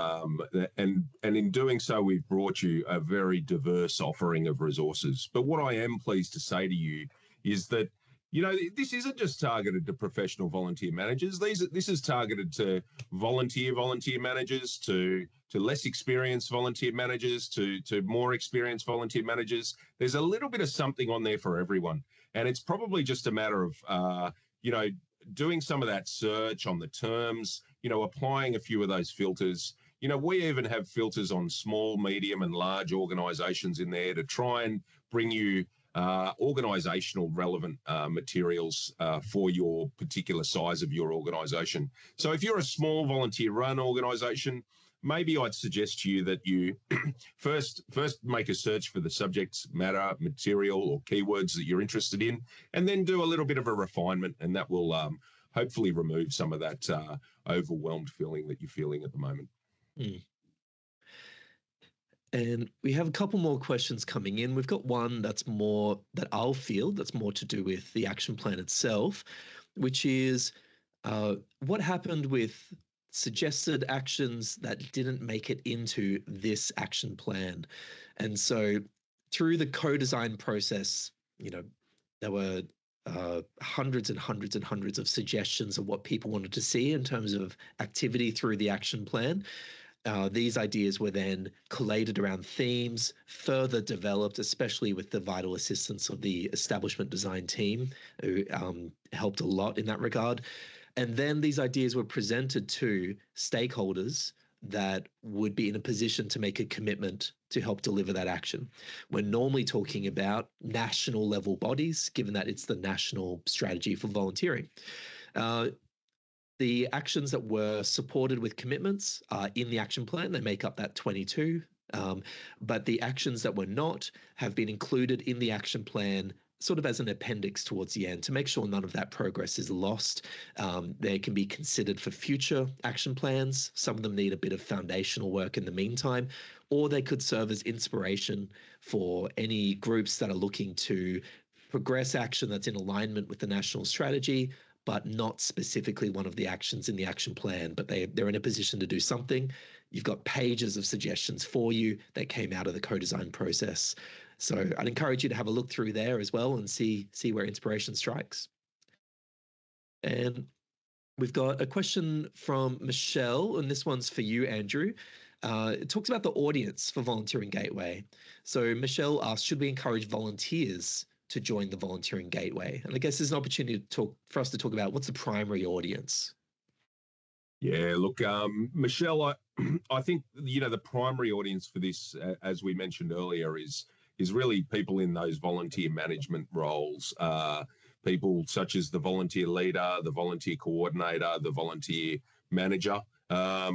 in doing so, we've brought you a very diverse offering of resources. But what I am pleased to say to you is that, you know, this isn't just targeted to professional volunteer managers. This is targeted to volunteer managers, to less experienced volunteer managers, to more experienced volunteer managers. There's a little bit of something on there for everyone, and it's probably just a matter of you know, doing some of that search on the terms, you know, applying a few of those filters. You know, we even have filters on small, medium, and large organizations in there to try and bring you organizational relevant materials for your particular size of your organization. So if you're a small volunteer run organization, maybe I'd suggest to you that you first make a search for the subject matter, material, or keywords that you're interested in, and then do a little bit of a refinement, and that will hopefully remove some of that overwhelmed feeling that you're feeling at the moment. Mm. And we have a couple more questions coming in. We've got one that's more that I'll field, that's more to do with the action plan itself, which is what happened with suggested actions that didn't make it into this action plan. And so through the co-design process, you know, there were hundreds and hundreds and hundreds of suggestions of what people wanted to see in terms of activity through the action plan. These ideas were then collated around themes, further developed, especially with the vital assistance of the establishment design team, who helped a lot in that regard. And then these ideas were presented to stakeholders that would be in a position to make a commitment to help deliver that action. We're normally talking about national level bodies, given that it's the national strategy for volunteering. The actions that were supported with commitments are in the action plan. They make up that 22. But the actions that were not have been included in the action plan sort of as an appendix towards the end to make sure none of that progress is lost. They can be considered for future action plans. Some of them need a bit of foundational work in the meantime, or they could serve as inspiration for any groups that are looking to progress action that's in alignment with the national strategy, but not specifically one of the actions in the action plan, but they're in a position to do something. You've got pages of suggestions for you that came out of the co-design process. So I'd encourage you to have a look through there as well and see where inspiration strikes. And we've got a question from Michelle, and this one's for you, Andrew. It talks about the audience for Volunteering Gateway. So Michelle asked, should we encourage volunteers to join the Volunteering Gateway? And I guess there's an opportunity for us to talk about what's the primary audience. Yeah, look, Michelle, I think the primary audience for this, as we mentioned earlier, is really people in those volunteer management roles, people such as the volunteer leader, the volunteer coordinator, the volunteer manager. I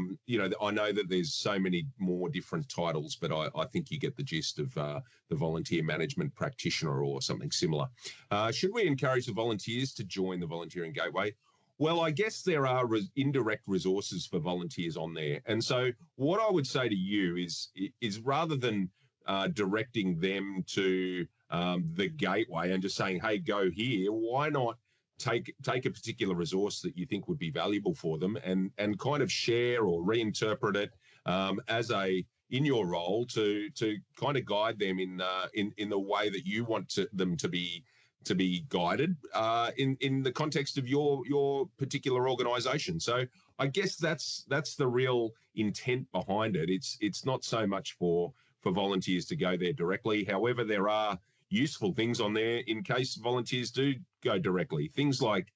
know that there's so many more different titles, but I think you get the gist of the volunteer management practitioner or something similar. Should we encourage the volunteers to join the Volunteering Gateway? Well, I guess there are indirect resources for volunteers on there. And so what I would say to you is rather than directing them to the gateway and just saying, hey, go here, why not take a particular resource that you think would be valuable for them and kind of share or reinterpret it in your role to kind of guide them in the way that you want them to be guided in the context of your particular organization. So I guess that's the real intent behind it. It's not so much for volunteers to go there directly. However, there are useful things on there in case volunteers do go directly. Things like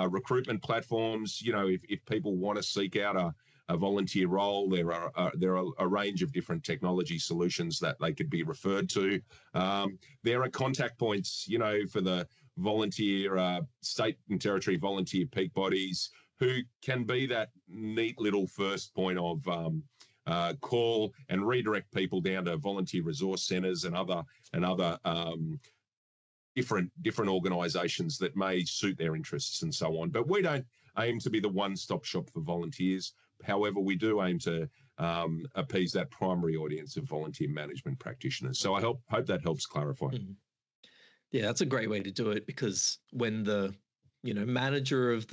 recruitment platforms. If people want to seek out a volunteer role, there are a range of different technology solutions that they could be referred to. There are contact points, for the volunteer state and territory volunteer peak bodies who can be that neat little first point of call and redirect people down to volunteer resource centres and other different organisations that may suit their interests and so on. But we don't aim to be the one-stop shop for volunteers. However, we do aim to appease that primary audience of volunteer management practitioners. So I hope that helps clarify. Mm. Yeah, that's a great way to do it, because when the manager of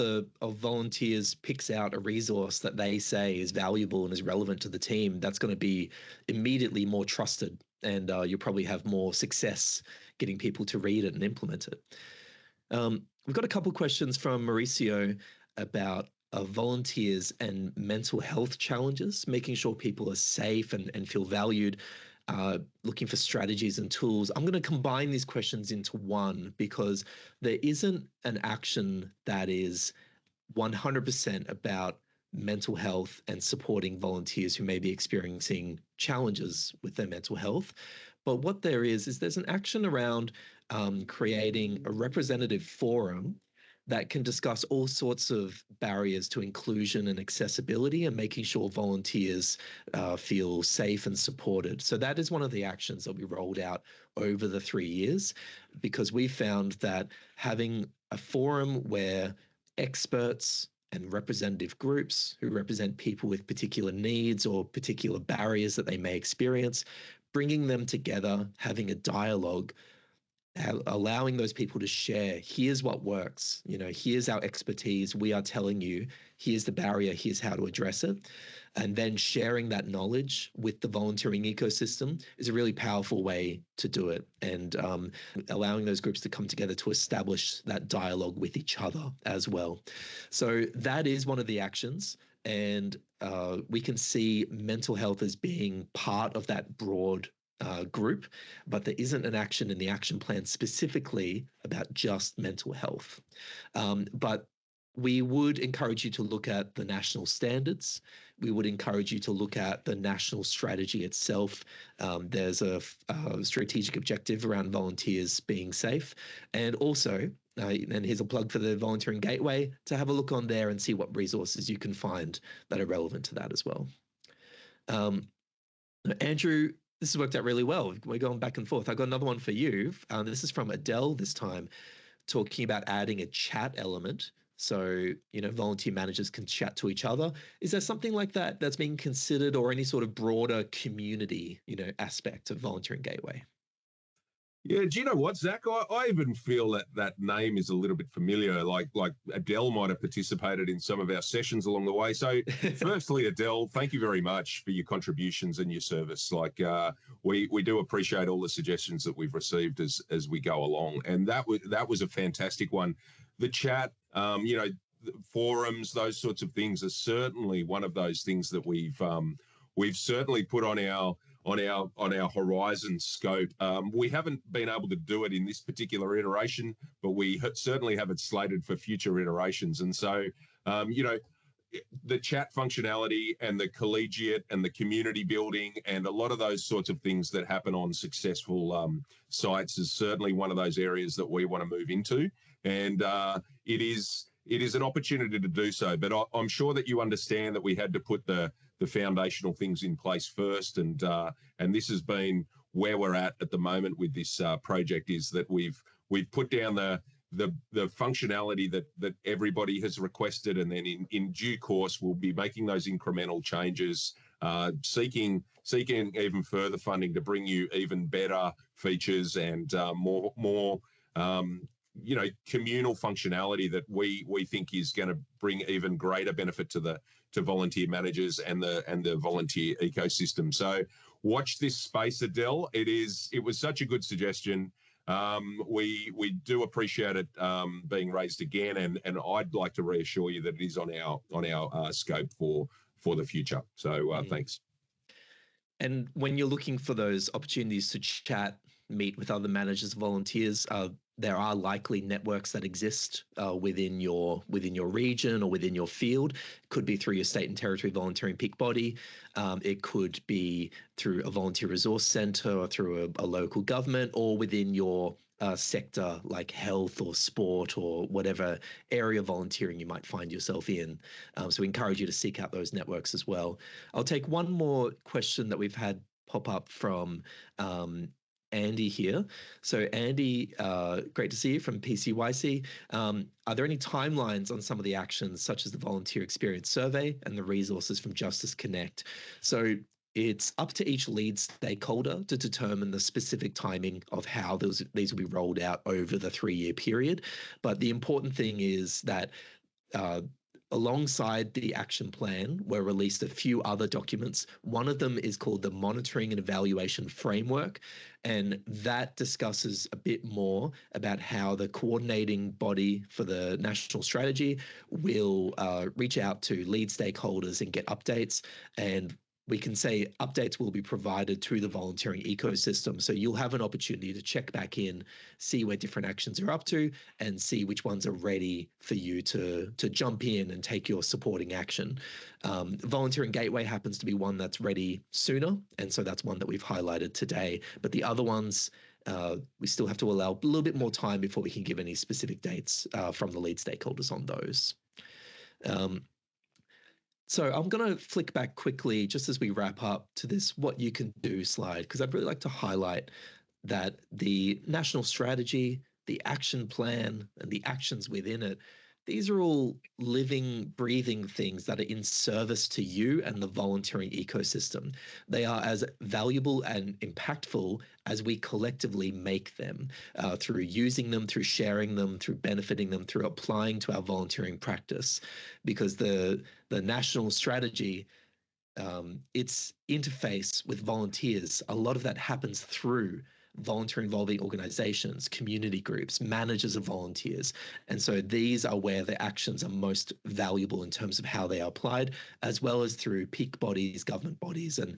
volunteers picks out a resource that they say is valuable and is relevant to the team, that's going to be immediately more trusted, and you'll probably have more success getting people to read it and implement it. We've got a couple of questions from Mauricio about volunteers and mental health challenges, making sure people are safe and feel valued, looking for strategies and tools. I'm going to combine these questions into one, because there isn't an action that is 100% about mental health and supporting volunteers who may be experiencing challenges with their mental health. But what there is there's an action around creating a representative forum that can discuss all sorts of barriers to inclusion and accessibility, and making sure volunteers feel safe and supported. So that is one of the actions that we rolled out over the 3 years, because we found that having a forum where experts and representative groups who represent people with particular needs or particular barriers that they may experience, bringing them together, having a dialogue, allowing those people to share, here's what works, here's our expertise, we are telling you, here's the barrier, here's how to address it. And then sharing that knowledge with the volunteering ecosystem is a really powerful way to do it. And allowing those groups to come together to establish that dialogue with each other as well. So that is one of the actions. And we can see mental health as being part of that broad group, but there isn't an action in the action plan specifically about just mental health. But we would encourage you to look at the national standards. We would encourage you to look at the national strategy itself. There's a strategic objective around volunteers being safe. And also, and here's a plug for the Volunteering Gateway, to have a look on there and see what resources you can find that are relevant to that as well. Andrew, this has worked out really well. We're going back and forth. I've got another one for you. This is from Adele this time, talking about adding a chat element. So, volunteer managers can chat to each other. Is there something like that that's being considered, or any sort of broader community, aspect of Volunteering Gateway? Yeah, do you know what, Zach? I even feel that name is a little bit familiar. Like Adele might have participated in some of our sessions along the way. So, firstly, Adele, thank you very much for your contributions and your service. We do appreciate all the suggestions that we've received as we go along, and that was a fantastic one. The chat, forums, those sorts of things are certainly one of those things that we've we've certainly put on our horizon scope. We haven't been able to do it in this particular iteration, but we certainly have it slated for future iterations. And so, the chat functionality and the collegiate and the community building and a lot of those sorts of things that happen on successful sites is certainly one of those areas that we want to move into. And it is an opportunity to do so. But I'm sure that you understand that we had to put the foundational things in place first. And this has been where we're at the moment with this project, is that we've put down the functionality that everybody has requested, and then in due course we'll be making those incremental changes, seeking even further funding to bring you even better features and more communal functionality that we think is going to bring even greater benefit to volunteer managers and the volunteer ecosystem. So watch this space, Adele. It was such a good suggestion. We do appreciate it being raised again, and I'd like to reassure you that it is on our scope for the future. So thanks. And when you're looking for those opportunities to chat, meet with other managers, volunteers, there are likely networks that exist within your region or within your field. It could be through your state and territory volunteering peak body. It could be through a volunteer resource centre or through a local government, or within your sector like health or sport or whatever area of volunteering you might find yourself in. So we encourage you to seek out those networks as well. I'll take one more question that we've had pop up from Andy here. So Andy, great to see you from PCYC. Are there any timelines on some of the actions, such as the Volunteer Experience Survey and the resources from Justice Connect? So it's up to each lead stakeholder to determine the specific timing of how these will be rolled out over the 3-year period. But the important thing is that alongside the action plan were released a few other documents. One of them is called the Monitoring and Evaluation Framework, and that discusses a bit more about how the coordinating body for the national strategy will reach out to lead stakeholders and get updates. And we can say updates will be provided to the volunteering ecosystem. So you'll have an opportunity to check back in, see where different actions are up to, and see which ones are ready for you to jump in and take your supporting action. Volunteering Gateway happens to be one that's ready sooner, and so that's one that we've highlighted today. But the other ones, we still have to allow a little bit more time before we can give any specific dates from the lead stakeholders on those. So I'm going to flick back quickly just as we wrap up to this what you can do slide, because I'd really like to highlight that the national strategy, the action plan, and the actions within it, these are all living, breathing things that are in service to you and the volunteering ecosystem. They are as valuable and impactful as we collectively make them through using them, through sharing them, through benefiting them, through applying to our volunteering practice. Because the national strategy, its interface with volunteers, a lot of that happens through volunteer involving organizations, community groups, managers of volunteers. And so these are where the actions are most valuable in terms of how they are applied, as well as through peak bodies, government bodies, and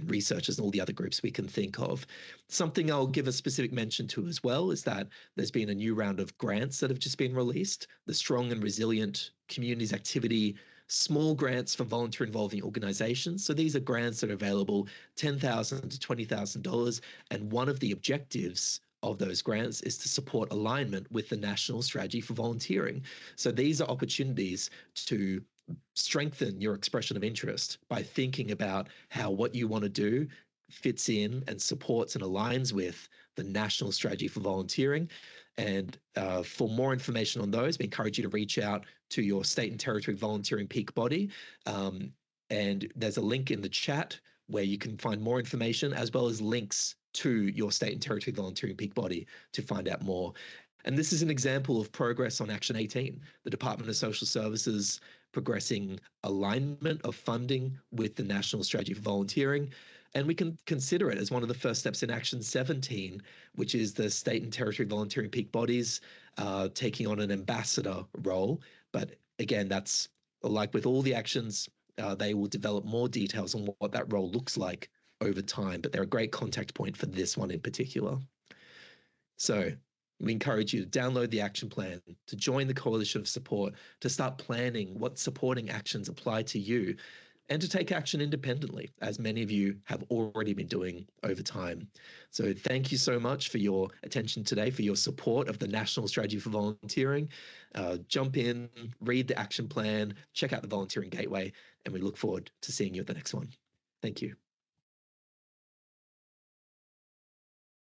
researchers and all the other groups we can think of. Something I'll give a specific mention to as well is that there's been a new round of grants that have just been released. The Strong and Resilient Communities Activity small grants for volunteer involving organizations. So these are grants that are available $10,000 to $20,000. And one of the objectives of those grants is to support alignment with the national strategy for volunteering. So these are opportunities to strengthen your expression of interest by thinking about how what you want to do fits in and supports and aligns with the national strategy for volunteering. And for more information on those, we encourage you to reach out to your state and territory volunteering peak body. And there's a link in the chat where you can find more information, as well as links to your state and territory volunteering peak body to find out more. And this is an example of progress on Action 18, the Department of Social Services progressing alignment of funding with the National Strategy for Volunteering. And we can consider it as one of the first steps in Action 17, which is the state and territory volunteering peak bodies taking on an ambassador role. But again, that's like with all the actions, They will develop more details on what that role looks like over time, but they're a great contact point for this one in particular. So we encourage you to download the action plan, to join the coalition of support, to start planning what supporting actions apply to you, and to take action independently, as many of you have already been doing over time. So thank you so much for your attention today, for your support of the National Strategy for Volunteering. Jump in, read the action plan, check out the Volunteering Gateway, and we look forward to seeing you at the next one. Thank you.